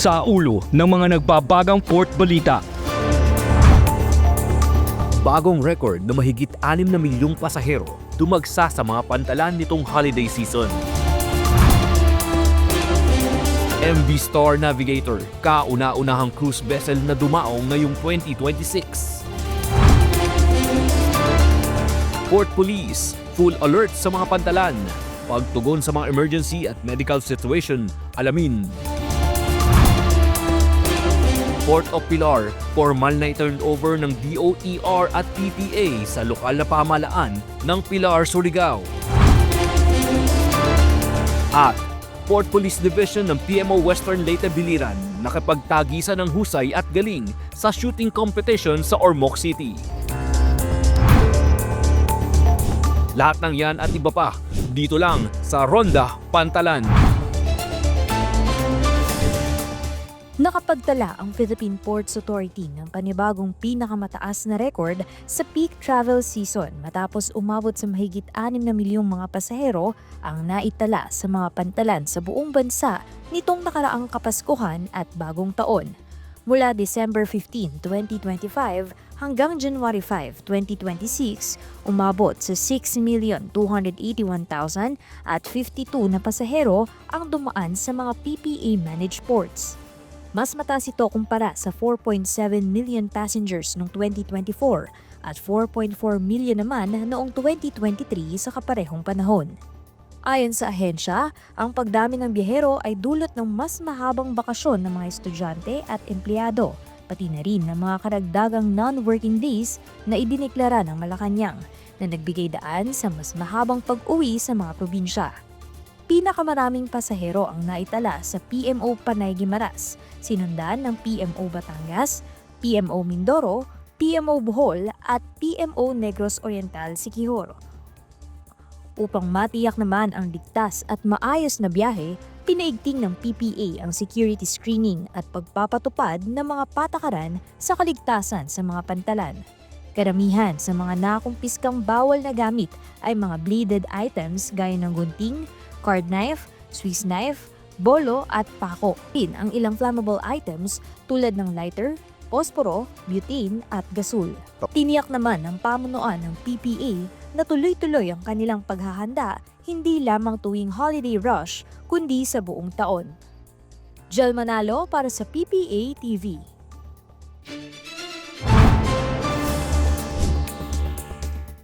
sa ulo ng mga nagbabagang port balita. Bagong record na mahigit 6 na milyong pasahero dumagsa sa mga pantalan nitong holiday season. MV Star Navigator, kauna-unahang cruise vessel na dumaong ngayong 2026. Port Police, full alert sa mga pantalan. Pagtugon sa mga emergency at medical situation, alamin. Port of Pilar, formal na turnover ng DOTR at PPA sa lokal na pamahalaan ng Pilar, Surigao. At Port Police Division ng PMO Western Leyte Biliran nakapagtagisan ng husay at galing sa shooting competition sa Ormoc City. Lahat ng yan at iba pa dito lang sa Ronda Pantalan. Nakapagtala ang Philippine Ports Authority ng panibagong pinakamataas na record sa peak travel season matapos umabot sa mahigit 6 na milyong mga pasahero ang naitala sa mga pantalan sa buong bansa nitong nakaraang Kapaskuhan at Bagong Taon. Mula December 15, 2025 hanggang January 5, 2026, umabot sa 6,281,000 at 52 na pasahero ang dumaan sa mga PPA-managed ports. Mas mataas ito kumpara sa 4.7 million passengers noong 2024 at 4.4 million naman noong 2023 sa kaparehong panahon. Ayon sa ahensya, ang pagdami ng biyahero ay dulot ng mas mahabang bakasyon ng mga estudyante at empleyado, pati na rin ng mga karagdagang non-working days na idineklara ng Malacanang na nagbigay daan sa mas mahabang pag-uwi sa mga probinsya. Pinakamaraming pasahero ang naitala sa PMO Panay Guimaras, sinundan ng PMO Batangas, PMO Mindoro, PMO Bohol at PMO Negros Oriental Siquijor. Upang matiyak naman ang ligtas at maayos na biyahe, pinaigting ng PPA ang security screening at pagpapatupad ng mga patakaran sa kaligtasan sa mga pantalan. Karamihan sa mga nakumpiskang bawal na gamit ay mga bladed items gaya ng gunting, card knife, Swiss knife, bolo at pako. Ang ilang flammable items tulad ng lighter, posporo, butane at gasol. Tiniyak naman ng pamunuan ng PPA na tuloy-tuloy ang kanilang paghahanda hindi lamang tuwing holiday rush kundi sa buong taon. Jel Manalo para sa PPA TV.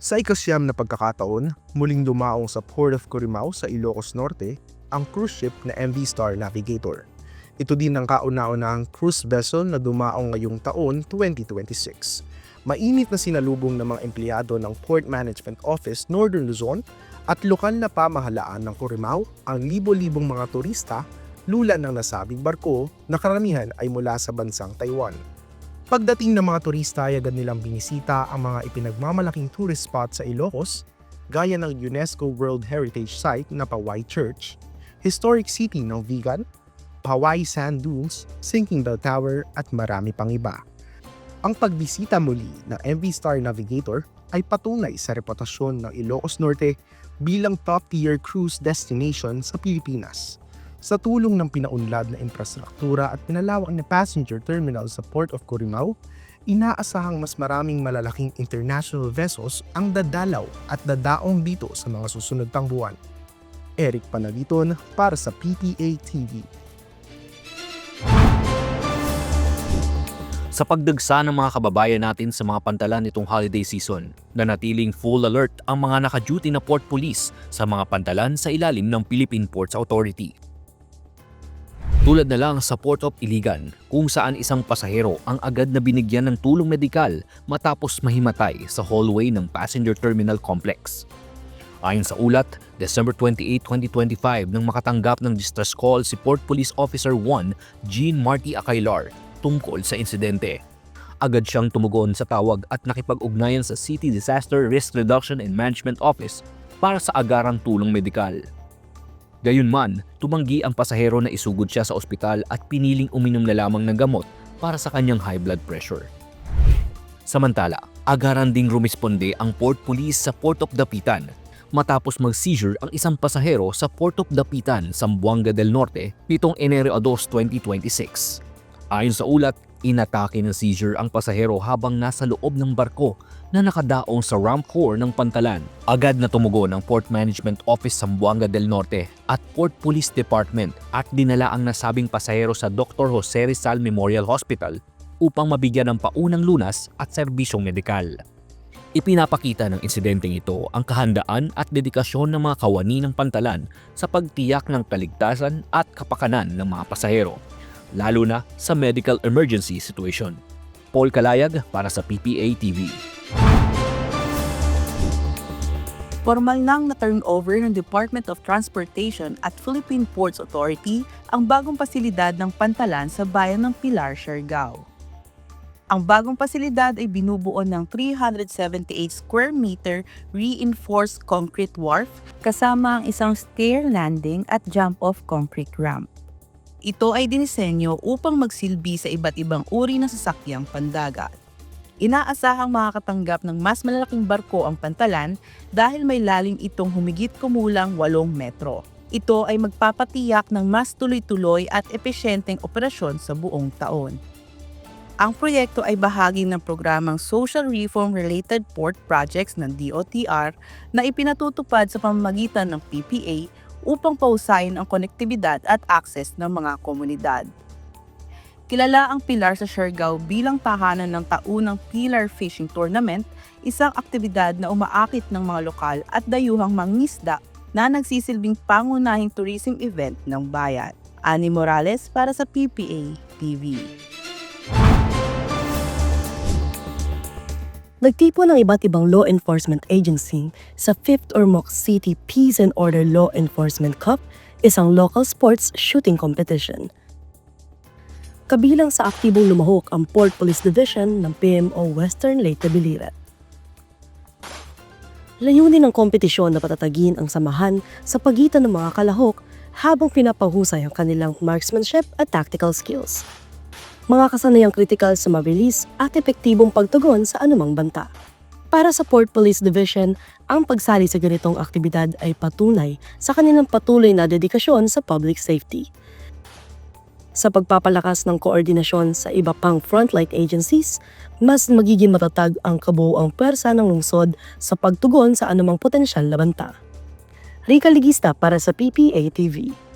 Sa ikasyam na pagkakataon, muling dumaong sa Port of Corimao sa Ilocos Norte ang cruise ship na MV Star Navigator. Ito din ang kauna-unahang cruise vessel na dumaong ngayong taon 2026. Mainit na sinalubong ng mga empleyado ng Port Management Office Northern Luzon at lokal na pamahalaan ng Corimao ang libo-libong mga turista lula ng nasabing barko na karamihan ay mula sa bansang Taiwan. Pagdating ng mga turista ay agad nilang binisita ang mga ipinagmamalaking tourist spot sa Ilocos gaya ng UNESCO World Heritage Site na Pawai Church, Historic City ng Vigan, Pawai Sand Dunes, Sinking Bell Tower at marami pang iba. Ang pagbisita muli ng MV Star Navigator ay patunay sa reputasyon ng Ilocos Norte bilang top-tier cruise destination sa Pilipinas. Sa tulong ng pinaunlad na infrastruktura at pinalawak na passenger terminal sa Port of Corimao, inaasahang mas maraming malalaking international vessels ang dadalaw at dadaong dito sa mga susunod pang buwan. Eric Panagiton para sa PPA TV. Sa pagdagsa ng mga kababayan natin sa mga pantalan nitong holiday season, nanatiling full alert ang mga naka-duty na port police sa mga pantalan sa ilalim ng Philippine Ports Authority. Tulad na lang sa Port of Iligan kung saan isang pasahero ang agad na binigyan ng tulong medikal matapos mahimatay sa hallway ng passenger terminal complex. Ayon sa ulat, December 28, 2025 nang makatanggap ng distress call si Port Police Officer 1 Jean Marty Acailar tungkol sa insidente. Agad siyang tumugon sa tawag at nakipag-ugnayan sa City Disaster Risk Reduction and Management Office para sa agarang tulong medikal. Gayunman, tumanggi ang pasahero na isugod siya sa ospital at piniling uminom na lamang ng gamot para sa kanyang high blood pressure. Samantala, agaran ding rumisponde ang Port Police sa Port of Dapitan matapos mag-seizure ang isang pasahero sa Port of Dapitan, Zamboanga del Norte nitong Enero 2, 2026. Ayon sa ulat, inatake ng seizure ang pasahero habang nasa loob ng barko na nakadaong sa ramp core ng Pantalan. Agad na tumugon ang Port Management Office Zamboanga del Norte at Port Police Department at dinala ang nasabing pasahero sa Dr. Jose Rizal Memorial Hospital upang mabigyan ng paunang lunas at serbisyong medikal. Ipinapakita ng insidenteng ito ang kahandaan at dedikasyon ng mga kawani ng Pantalan sa pagtiyak ng kaligtasan at kapakanan ng mga pasahero, lalo na sa medical emergency situation. Paul Kalayag para sa PPA TV. Formal nang na-turnover ng Department of Transportation at Philippine Ports Authority ang bagong pasilidad ng Pantalan sa bayan ng Pilar, Siargao. Ang bagong pasilidad ay binubuo ng 378 square meter reinforced concrete wharf kasama ang isang stair landing at jump-off concrete ramp. Ito ay dinisenyo upang magsilbi sa iba't ibang uri ng sasakyang pandagat. Inaasahang makakatanggap ng mas malalaking barko ang Pantalan dahil may lalim itong humigit kumulang 8 metro. Ito ay magpapatiyak ng mas tuloy-tuloy at epesyenteng operasyon sa buong taon. Ang proyekto ay bahagi ng programang Social Reform-Related Port Projects ng DOTR na ipinatutupad sa pamamagitan ng PPA upang pausayin ang konektibidad at access ng mga komunidad. Kilala ang Pilar sa Siargao bilang tahanan ng taunang Pilar Fishing Tournament, isang aktibidad na umaakit ng mga lokal at dayuhang mangingisda na nagsisilbing pangunahing tourism event ng bayan. Ani Morales para sa PPA TV. Nagtipon ng iba't ibang law enforcement agency sa 5th Ormoc City Peace and Order Law Enforcement Cup, isang local sports shooting competition. Kabilang sa aktibong lumahok ang Port Police Division ng PMO Western Leyte Biliran. Layunin ng kompetisyon na patatagin ang samahan sa pagitan ng mga kalahok habang pinapahusay ang kanilang marksmanship at tactical skills. Mga kasanayang kritikal sa mabilis at epektibong pagtugon sa anumang banta. Para sa Port Police Division, ang pagsali sa ganitong aktibidad ay patunay sa kanilang patuloy na dedikasyon sa public safety. Sa pagpapalakas ng koordinasyon sa iba pang frontline agencies, mas magiging matatag ang kabuuang pwersa ng lungsod sa pagtugon sa anumang potensyal na banta. Rica Ligista para sa PPA TV.